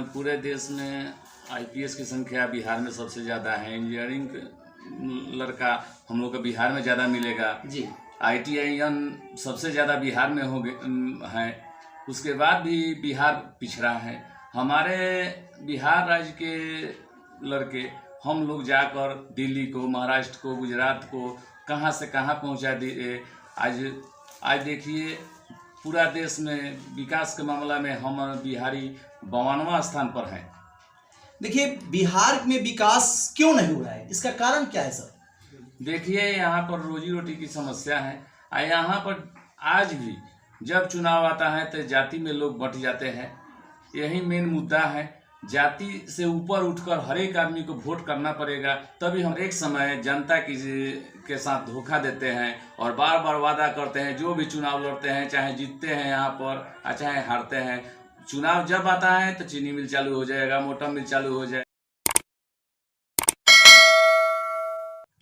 पूरे देश में आईपीएस की संख्या बिहार में सबसे ज़्यादा है। इंजीनियरिंग लड़का हम लोग का बिहार में ज़्यादा मिलेगा जी। आईटीआईएन सबसे ज़्यादा बिहार में हो है। उसके बाद भी बिहार पिछड़ा है। हमारे बिहार राज्य के लड़के हम लोग जाकर दिल्ली को, महाराष्ट्र को, गुजरात को कहाँ से कहाँ पहुँचा दिए। आज देखिए पूरा देश में विकास के मामला में हम बिहारी 52वां स्थान पर हैं। देखिए, बिहार में विकास क्यों नहीं हो रहा है, इसका कारण क्या है सर? देखिए, यहाँ पर रोजी रोटी की समस्या है। यहाँ पर आज भी जब चुनाव आता है तो जाति में लोग बंट जाते हैं। यही मेन मुद्दा है। जाति से ऊपर उठकर हर एक आदमी को वोट करना पड़ेगा, तभी हम एक समय जनता के साथ धोखा देते हैं और बार बार वादा करते हैं। जो भी चुनाव लड़ते हैं, चाहे जीतते हैं यहाँ पर चाहे हारते हैं, चुनाव जब आता है तो चीनी मिल चालू हो जाएगा, मोटा मिल चालू हो जाएगा।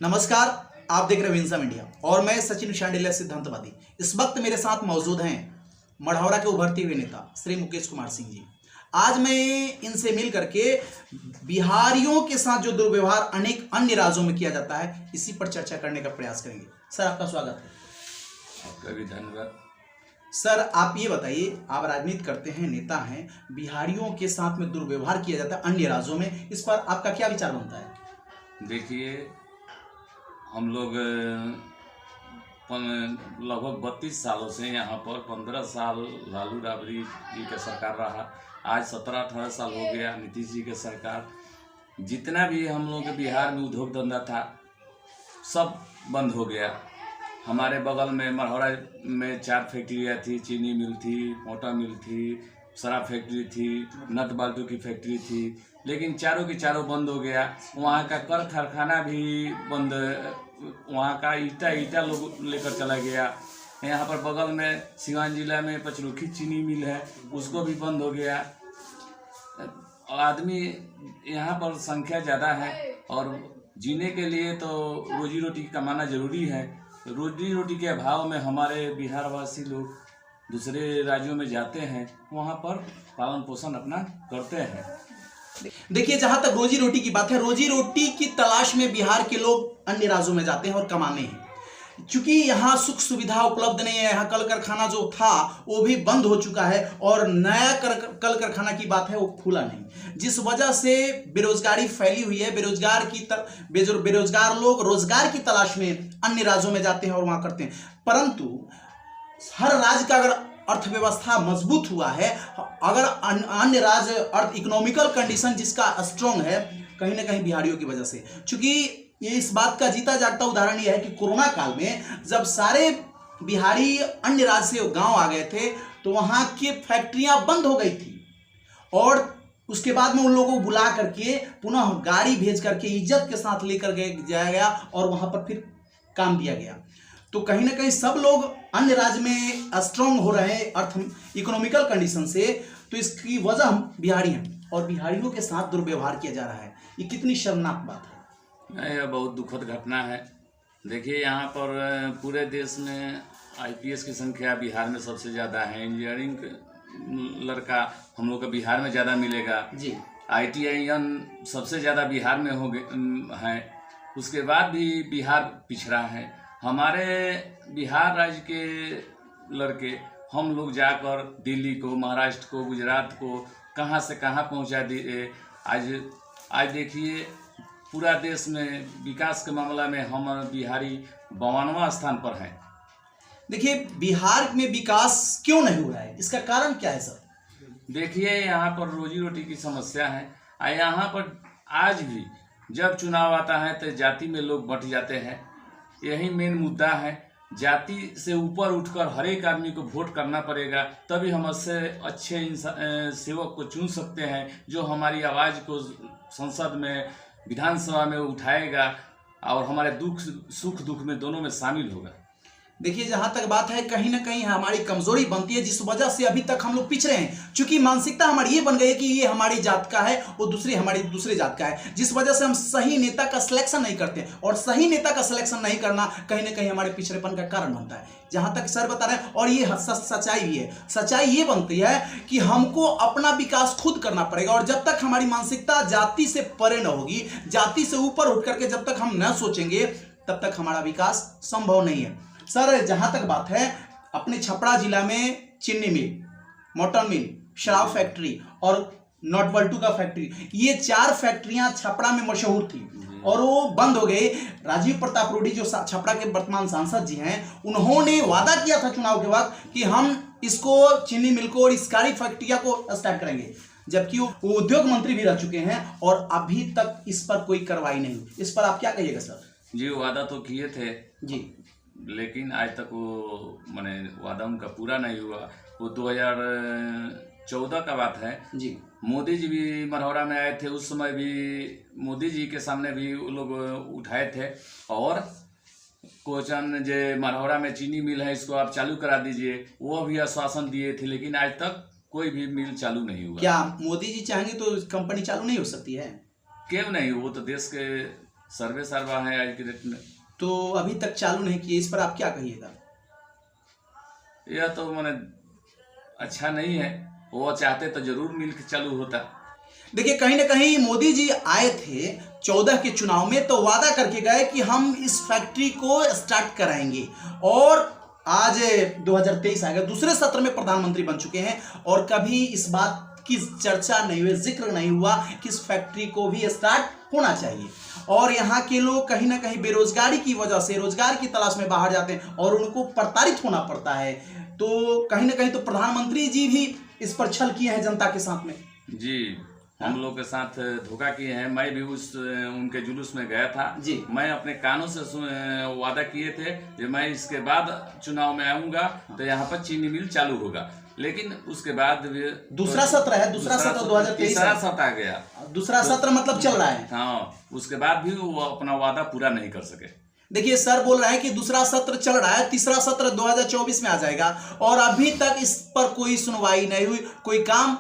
नमस्कार, आप देख रहे हैं विंसम इंडिया और मैं सचिन शांडिल्य सिद्धांतवादी। इस वक्त मेरे साथ मौजूद हैं मढ़ौरा के उभरते हुए नेता श्री मुकेश कुमार सिंह जी। आज मैं इनसे मिल करके बिहारियों के साथ जो दुर्व्यवहार अनेक अन्य राज्यों में किया जाता है, इसी पर चर्चा करने का प्रयास करेंगे। सर, आपका स्वागत है। आपका भी धन्यवाद। सर, आप ये बताइए, आप राजनीति करते हैं, नेता हैं, बिहारियों के साथ में दुर्व्यवहार किया जाता है अन्य राज्यों में, इस पर आपका क्या विचार बनता है? देखिए, हम लोग लगभग 32 सालों से यहाँ पर 15 साल लालू राबड़ी जी का सरकार रहा। आज 17-18 साल हो गया नीतीश जी के सरकार। जितना भी हम लोग के बिहार में उद्योग धंधा था सब बंद हो गया। हमारे बगल में मढ़ौरा में 4 फैक्ट्रियाँ थी, चीनी मिल थी, मोटा मिल थी, शराब फैक्ट्री थी, नट बाल्टू की फैक्ट्री थी, लेकिन चारों की चारों बंद हो गया। वहाँ का कर कारखाना भी बंद, वहाँ का ईटा लोग लेकर चला गया। यहाँ पर बगल में सिवान जिला में पचरुखी चीनी मिल है, उसको भी बंद हो गया। आदमी यहाँ पर संख्या ज़्यादा है और जीने के लिए तो रोजी रोटी कमाना ज़रूरी है। रोजी रोटी के अभाव में हमारे बिहारवासी लोग दूसरे राज्यों में जाते हैं, वहाँ पर पालन पोषण अपना करते हैं। देखिए, जहां तक रोजी रोटी की बात है, रोजी रोटी की तलाश में बिहार के लोग अन्य राज्यों में जाते हैं और कमाने हैं। क्योंकि यहाँ सुख सुविधा उपलब्ध नहीं है, यहाँ कल कारखाना जो था वो भी बंद हो चुका है और नया कल कारखाना की बात है वो खुला नहीं, जिस वजह से बेरोजगारी फैली हुई है। बेरोजगार लोग रोजगार की तलाश में अन्य राज्यों में जाते हैं और वहां करते हैं। परंतु हर राज्य का अगर अर्थव्यवस्था मजबूत हुआ है, अगर अन्य राज्य अर्थ इकोनॉमिकल कंडीशन जिसका स्ट्रॉन्ग है, कहीं ना कहीं बिहारियों की वजह से। चूंकि ये इस बात का जीता जागता उदाहरण यह है कि कोरोना काल में जब सारे बिहारी अन्य राज्य से गांव आ गए थे तो वहां की फैक्ट्रियां बंद हो गई थी और उसके बाद में उन लोगों को बुला करके पुनः गाड़ी भेज करके इज्जत के साथ लेकर जाया गया और वहां पर फिर काम दिया गया। तो कहीं ना कहीं सब लोग अन्य राज्य में स्ट्रांग हो रहे हैं अर्थ इकोनॉमिकल कंडीशन से, तो इसकी वजह हम बिहारी हैं और बिहारियों के साथ दुर्व्यवहार किया जा रहा है। ये कितनी शर्मनाक बात है। यह बहुत दुखद घटना है। देखिए, यहाँ पर पूरे देश में आईपीएस की संख्या बिहार में सबसे ज़्यादा है। इंजीनियरिंग लड़का हम लोग का बिहार में ज़्यादा मिलेगा जी। आईटीआईएन सबसे ज़्यादा बिहार में है। उसके बाद भी बिहार पिछड़ा है। हमारे बिहार राज्य के लड़के हम लोग जाकर दिल्ली को, महाराष्ट्र को, गुजरात को कहाँ से कहाँ पहुँचा दिए। आज देखिए पूरा देश में विकास के मामला में हम बिहारी 52वां स्थान पर हैं। देखिए, बिहार में विकास क्यों नहीं हो रहा है, इसका कारण क्या है सर? देखिए, यहाँ पर रोजी रोटी की समस्या है। यहाँ पर आज भी जब चुनाव आता है तो जाति में लोग बंट जाते हैं। यही मेन मुद्दा है। जाति से ऊपर उठकर हर एक आदमी को वोट करना पड़ेगा, तभी हम उससे अच्छे सेवक को चुन सकते हैं जो हमारी आवाज़ को संसद में, विधानसभा में उठाएगा और हमारे सुख दुख में दोनों में शामिल होगा। देखिए जहां तक बात है, कहीं ना कहीं हमारी कमजोरी बनती है, जिस वजह से अभी तक हम लोग पिछड़े हैं। क्योंकि मानसिकता हमारी ये बन गई है कि ये हमारी जात का है, वो हमारी दूसरे जात का है, जिस वजह से हम सही नेता का सिलेक्शन नहीं करते। और सही नेता का सिलेक्शन नहीं करना कहीं ना कहीं हमारे पिछड़ेपन का कारण बनता है, जहां तक सर बता रहे हैं। और ये सच्चाई भी है। सच्चाई ये बनती है कि हमको अपना विकास खुद करना पड़ेगा। और जब तक हमारी मानसिकता जाति से परे न होगी, जाति से ऊपर उठ करके जब तक हम न सोचेंगे, तब तक हमारा विकास संभव नहीं है। सर जहां तक बात है, अपने छपरा जिला में चीनी मिल, मटन मिल, शराब फैक्ट्री और नॉट बल्टू का फैक्ट्री, ये 4 फैक्ट्रियां छपरा में मशहूर थी और वो बंद हो गई। राजीव प्रताप रूडी जो छपरा के वर्तमान सांसद जी हैं, उन्होंने वादा किया था चुनाव के वक्त कि हम इसको चीनी मिल को और इस सारी फैक्ट्रिया को स्टार्ट करेंगे, जबकि वो उद्योग मंत्री भी रह चुके हैं और अभी तक इस पर कोई कार्रवाई नहीं हुई। इस पर आप क्या कहिएगा सर? जी, वादा तो किए थे जी, लेकिन आज तक वो माने वादा उनका पूरा नहीं हुआ। वो 2014 का बात है जी, मोदी जी भी मरहौरा में आए थे, उस समय भी मोदी जी के सामने भी वो लोग उठाए थे और क्वेश्चन जे मरहौरा में चीनी मिल है, इसको आप चालू करा दीजिए, वो भी आश्वासन दिए थे, लेकिन आज तक कोई भी मिल चालू नहीं हुआ। क्या मोदी जी चाहेंगे तो कंपनी चालू नहीं हो सकती है? क्यों नहीं? वो तो देश के सर्वे सर्वा है आज के डेट में, तो अभी तक चालू नहीं किए, इस पर आप क्या कहिएगा? यह तो माने अच्छा नहीं है। वो चाहते तो जरूर मिल के चालू होता। देखिए कहीं ना कहीं मोदी जी आए थे 14 के चुनाव में, तो वादा करके गए कि हम इस फैक्ट्री को स्टार्ट कराएंगे, और आज 2023 आ गया, दूसरे सत्र में प्रधानमंत्री बन चुके हैं और कभी इस बात की चर्चा नहीं हुई, जिक्र नहीं हुआ कि इस फैक्ट्री को भी स्टार्ट होना चाहिए। और यहाँ के लोग कहीं ना कहीं बेरोजगारी की वजह से रोजगार की तलाश में बाहर जाते हैं और उनको प्रताड़ित होना पड़ता है। तो कहीं ना कहीं तो प्रधानमंत्री जी भी इस पर छल किए हैं जनता के साथ में। जी, हम लोग के साथ धोखा किए हैं। मैं भी उनके जुलूस में गया था जी। मैं अपने कानों से वादा किए थे कि मैं इसके बाद चुनाव में आऊंगा तो यहाँ पर चीनी मिल चालू होगा, लेकिन उसके बाद दूसरा सत्र है, दूसरा सत्र 2023 तीसरा सत्र आ गया। दूसरा सत्र मतलब चल रहा है। हाँ, उसके बाद भी वो अपना वादा पूरा नहीं कर सके। देखिए सर बोल रहे हैं कि दूसरा सत्र चल रहा है, तीसरा सत्र 2024 में आ जाएगा और अभी तक इस पर कोई सुनवाई नहीं हुई, कोई काम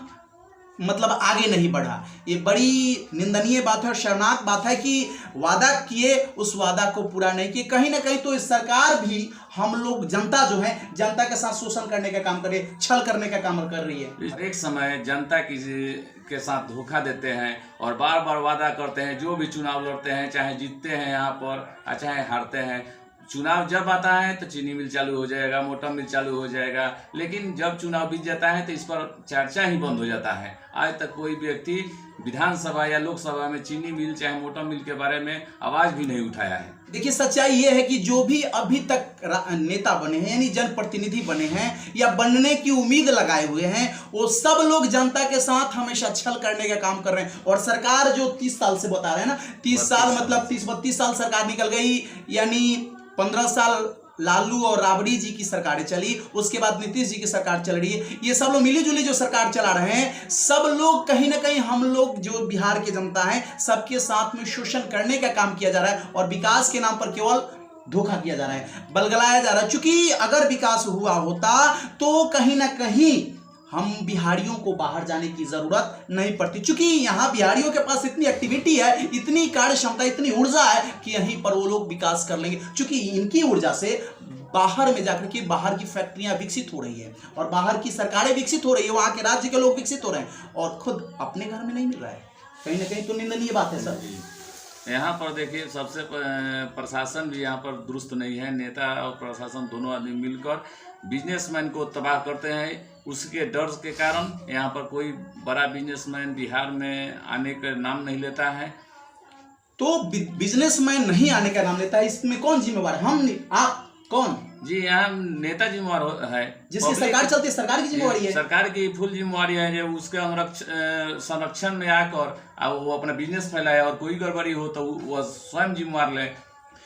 मतलब आगे नहीं बढ़ा। ये बड़ी निंदनीय बात है और शर्मनाक बात है कि वादा किए, उस वादा को पूरा नहीं किए। कहीं ना कहीं तो इस सरकार भी, हम लोग जनता जो है, जनता के साथ शोषण करने का काम कर रही है, छल करने का काम कर रही है। एक समय जनता के साथ धोखा देते हैं और बार बार वादा करते हैं। जो भी चुनाव लड़ते हैं, चाहे जीतते हैं यहाँ पर चाहे हारते हैं, चुनाव जब आता है तो चीनी मिल चालू हो जाएगा, मोटा मिल चालू हो जाएगा, लेकिन जब चुनाव बीत जाता है तो इस पर चर्चा ही बंद हो जाता है। आज तक कोई व्यक्ति विधानसभा या लोकसभा में चीनी मिल चाहे मोटा मिल के बारे में आवाज भी नहीं उठाया है। देखिए सच्चाई ये है कि जो भी अभी तक नेता बने हैं, यानी जनप्रतिनिधि बने हैं या बनने की उम्मीद लगाए हुए हैं, वो सब लोग जनता के साथ हमेशा छल करने का काम कर रहे हैं। और सरकार जो 30 साल से बता रहे हैं ना, 30 साल मतलब 30-32 साल सरकार निकल गई, यानी 15 साल लालू और राबड़ी जी की सरकारें चली, उसके बाद नीतीश जी की सरकार चल रही है। ये सब लोग मिली-जुली जो सरकार चला रहे हैं, सब लोग कहीं ना कहीं हम लोग जो बिहार की जनता है, सबके साथ में शोषण करने का काम किया जा रहा है और विकास के नाम पर केवल धोखा किया जा रहा है, बलगलाया जा रहा है। क्योंकि अगर विकास हुआ होता तो कहीं ना कहीं हम बिहारियों को बाहर जाने की जरूरत नहीं पड़ती, क्योंकि यहाँ बिहारियों के पास इतनी एक्टिविटी है, इतनी कार्य क्षमता, इतनी ऊर्जा है कि यहीं पर वो लोग विकास कर लेंगे। क्योंकि इनकी ऊर्जा से बाहर में जाकर के बाहर की फैक्ट्रियां विकसित हो रही है और बाहर की सरकारें विकसित हो रही है, वहां के राज्य के लोग विकसित हो रहे हैं और खुद अपने घर में नहीं मिल रहा है। कहीं ना कहीं तो निंदनीय बात है सर। यहाँ पर देखिए, सबसे प्रशासन भी यहाँ पर दुरुस्त नहीं है। नेता और प्रशासन दोनों आदमी मिलकर बिजनेसमैन को तबाह करते हैं। उसके डर के कारण यहाँ पर कोई बड़ा बिजनेसमैन बिहार में आने का नाम नहीं लेता है। तो बिजनेसमैन नहीं आने का नाम लेता है, इसमें कौन जिम्मेवार है? हम नहीं, आप कौन? जी, यहाँ नेता जिम्मेवार है, जिसकी सरकार चलती है, सरकार की जिम्मेवारी है, सरकार की फुल जिम्मेवारी है जो उसके संरक्षण में आकर वो अपना बिजनेस फैलाए और कोई गड़बड़ी हो तो वो स्वयं जिम्मेवार ले।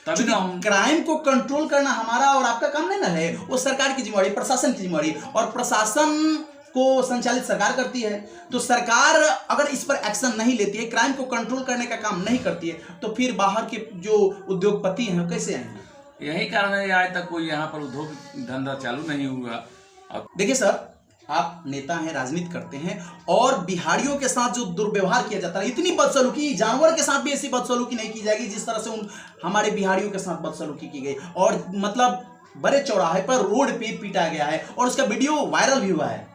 तभी क्राइम को कंट्रोल करना हमारा और आपका काम नहीं ना है, वो सरकार की जिम्मेवारी, प्रशासन की जिम्मेवारी, और प्रशासन को संचालित सरकार करती है। तो सरकार अगर इस पर एक्शन नहीं लेती है, क्राइम को कंट्रोल करने का काम नहीं करती है, तो फिर बाहर के जो उद्योगपति हैं कैसे आएंगे? यही कारण है आज तक कोई यहाँ पर उद्योग धंधा चालू नहीं हुआ। अब देखिए सर, आप नेता हैं, राजनीति करते हैं, और बिहारियों के साथ जो दुर्व्यवहार किया जाता है, इतनी बदसलूकी, जानवर के साथ भी ऐसी बदसलूकी नहीं की जाएगी जिस तरह से हमारे बिहारियों के साथ बदसलूकी की गई। और मतलब बड़े चौराहे पर रोड पे पीटा गया है और उसका वीडियो वायरल भी हुआ है,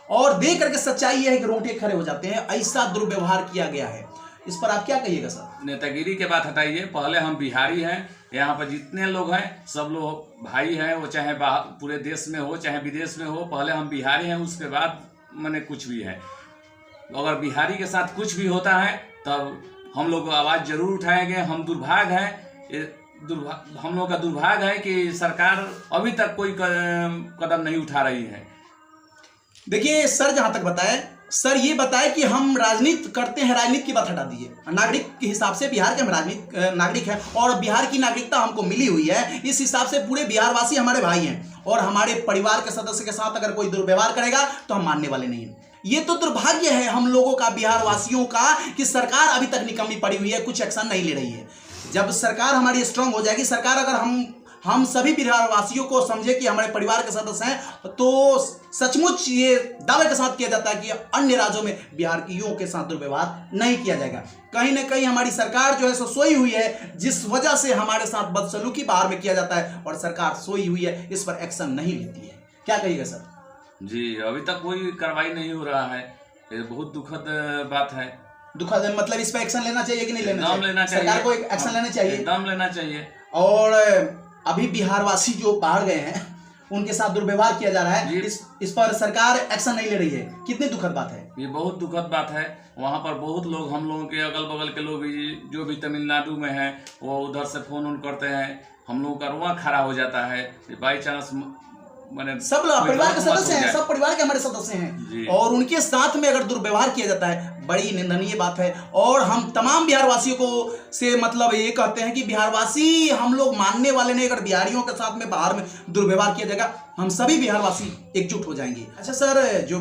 और देख करके सच्चाई यह है कि रोंगटे खड़े हो जाते हैं, ऐसा दुर्व्यवहार किया गया है। इस पर आप क्या कहिएगा सर? नेतागिरी के बात हटाइए, पहले हम बिहारी हैं, यहाँ पर जितने लोग हैं सब लोग भाई हैं, वो चाहे पूरे देश में हो चाहे विदेश में हो, पहले हम बिहारी हैं, उसके बाद मैंने कुछ भी है। अगर बिहारी के साथ कुछ भी होता है तब हम लोग आवाज़ जरूर उठाएंगे। हम दुर्भाग्य है, हम लोग का दुर्भाग्य है कि सरकार अभी तक कोई कदम नहीं उठा रही है। देखिए सर, जहां तक बताएं सर, ये बताएं कि हम राजनीति करते हैं, राजनीति की बात हटा दीजिए, नागरिक के हिसाब से बिहार के हम नागरिक हैं और बिहार की नागरिकता हमको मिली हुई है। इस हिसाब से पूरे बिहारवासी हमारे भाई हैं, और हमारे परिवार के सदस्य के साथ अगर कोई दुर्व्यवहार करेगा तो हम मानने वाले नहीं हैं। ये तो दुर्भाग्य है हम लोगों का, बिहार वासियों का, कि सरकार अभी तक निकम्मी पड़ी हुई है, कुछ एक्शन नहीं ले रही है। जब सरकार हमारी स्ट्रांग हो जाएगी, सरकार अगर हम सभी बिहार वासियों को समझे कि हमारे परिवार के सदस्य हैं, तो सचमुच ये दावे के साथ किया जाता है कि अन्य राज्यों में बिहारियों के साथ दुर्व्यवहार नहीं किया जाएगा। कहीं ना कहीं हमारी सरकार जो है सो सोई हुई है, जिस वजह से हमारे साथ बदसलूकी बाहर में किया जाता है, और सरकार सोई हुई है, इस पर एक्शन नहीं लेती है। क्या कहिएगा सर? जी, अभी तक कोई कार्रवाई नहीं हो रहा है, ये बहुत दुखद बात है। दुखद मतलब इस पर एक्शन लेना चाहिए कि नहीं लेना चाहिए? सरकार को एक्शन लेना चाहिए, एकदम लेना चाहिए। और अभी बिहारवासी जो बाहर गए हैं उनके साथ दुर्व्यवहार किया जा रहा है, इस पर सरकार एक्शन नहीं ले रही है। कितनी दुखद बात है ये, बहुत दुखद बात है। वहाँ पर बहुत लोग, हम लोगों के अगल बगल के लोग जो भी तमिलनाडु में हैं, वो उधर से फोन करते हैं, हम लोगों का रुआ खड़ा हो जाता है। बाई चांस मैंने सब परिवार के सदस्य हैं, सब परिवार के हमारे सदस्य हैं, और उनके साथ में अगर दुर्व्यवहार किया जाता है, बड़ी निंदनीय बात है। और हम तमाम बिहारवासियों को से मतलब ये कहते हैं कि बिहारवासी हम लोग मानने वाले नहीं। अगर बिहारियों के साथ में बाहर में दुर्व्यवहार किया जाएगा, हम सभी बिहारवासी एकजुट हो जाएंगे। अच्छा सर, जो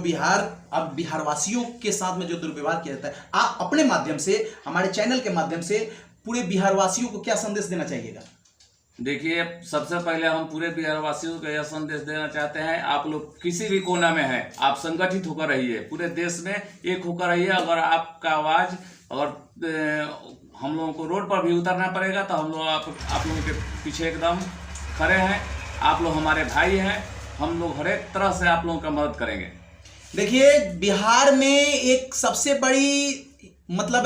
अब बिहारवासियों के साथ में जो दुर्व्यवहार किया जाता है, आप अपने माध्यम से, हमारे चैनल के माध्यम से पूरे बिहारवासियों को क्या संदेश देना चाहिएगा? देखिए, सबसे पहले हम पूरे बिहारवासियों को यह संदेश देना चाहते हैं, आप लोग किसी भी कोना में हैं, आप संगठित होकर रहिए, पूरे देश में एक होकर रहिए। अगर आपका आवाज़, अगर हम लोगों को रोड पर भी उतरना पड़ेगा तो हम लोग आप लोगों के पीछे एकदम खड़े हैं। आप लोग हमारे भाई हैं, हम लोग हर एक तरह से आप लोगों का मदद करेंगे। देखिए, बिहार में एक सबसे बड़ी मतलब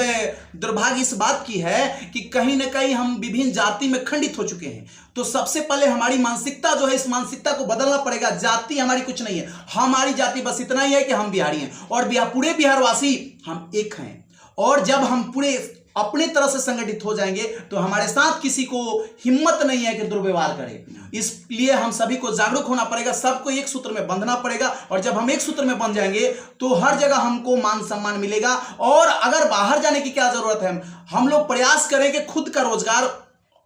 दुर्भाग्य इस बात की है कि कहीं ना कहीं हम विभिन्न जाति में खंडित हो चुके हैं। तो सबसे पहले हमारी मानसिकता जो है, इस मानसिकता को बदलना पड़ेगा। जाति हमारी कुछ नहीं है, हमारी जाति बस इतना ही है कि हम बिहारी हैं, और पूरे बिहारवासी हम एक हैं। और जब हम पूरे अपने तरह से संगठित हो जाएंगे तो हमारे साथ किसी को हिम्मत नहीं है कि दुर्व्यवहार करे। इसलिए हम सभी को जागरूक होना पड़ेगा, सबको एक सूत्र में बंधना पड़ेगा, और जब हम एक सूत्र में बंध जाएंगे तो हर जगह हमको मान सम्मान मिलेगा। और अगर बाहर जाने की क्या जरूरत है, हम लोग प्रयास करें कि खुद का रोजगार,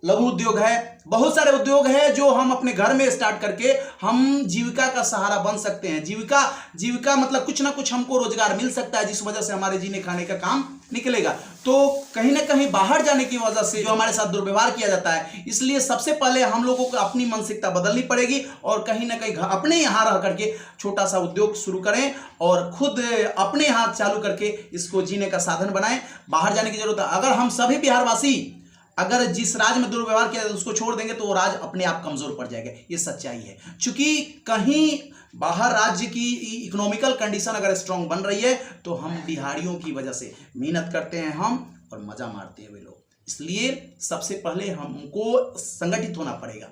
लघु उद्योग है, बहुत सारे उद्योग है जो हम अपने घर में स्टार्ट करके हम जीविका का सहारा बन सकते हैं। जीविका मतलब कुछ ना कुछ हमको रोजगार मिल सकता है, जिस वजह से हमारे जीने खाने का काम निकलेगा। तो कहीं ना कहीं बाहर जाने की वजह से जो हमारे साथ दुर्व्यवहार किया जाता है, इसलिए सबसे पहले हम लोगों को अपनी मानसिकता बदलनी पड़ेगी, और कहीं ना कहीं अपने यहाँ रह करके छोटा सा उद्योग शुरू करें, और खुद अपने यहाँ चालू करके इसको जीने का साधन बनाएं। बाहर जाने की जरूरत है। अगर हम सभी बिहारवासी अगर जिस राज्य में दुर्व्यवहार किया जाए उसको छोड़ देंगे तो वो राज्य अपने आप कमजोर पड़ जाएगा। ये सच्चाई है। चूंकि कहीं बाहर राज्य की इकोनॉमिकल कंडीशन अगर स्ट्रांग बन रही है तो हम बिहारियों की वजह से मेहनत करते हैं हम, और मजा मारते हैं वे लोग। इसलिए सबसे पहले हमको संगठित होना पड़ेगा।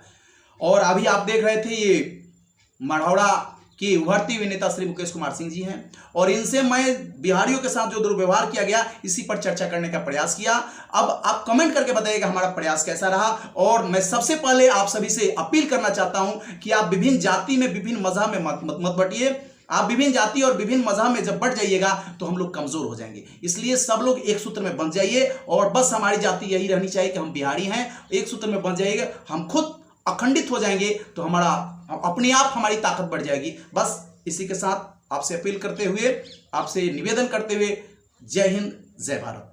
और अभी आप देख रहे थे, ये मढ़ौरा कि उभरती हुई नेता श्री मुकेश कुमार सिंह जी हैं, और इनसे मैं बिहारियों के साथ जो दुर्व्यवहार किया गया इसी पर चर्चा करने का प्रयास किया। अब आप कमेंट करके बताइएगा हमारा प्रयास कैसा रहा। और मैं सबसे पहले आप सभी से अपील करना चाहता हूं कि आप विभिन्न जाति में, विभिन्न मजहब में मत बटिए। आप विभिन्न जाति और विभिन्न मजहब में जब बढ़ जाइएगा तो हम लोग कमजोर हो जाएंगे। इसलिए सब लोग एक सूत्र में बंध जाइए, और बस हमारी जाति यही रहनी चाहिए कि हम बिहारी हैं। एक सूत्र में बंध जाइएगा, हम खुद अखंडित हो जाएंगे तो हमारा अपने आप हमारी ताकत बढ़ जाएगी। बस इसी के साथ आपसे अपील करते हुए, आपसे निवेदन करते हुए, जय हिंद, जय भारत।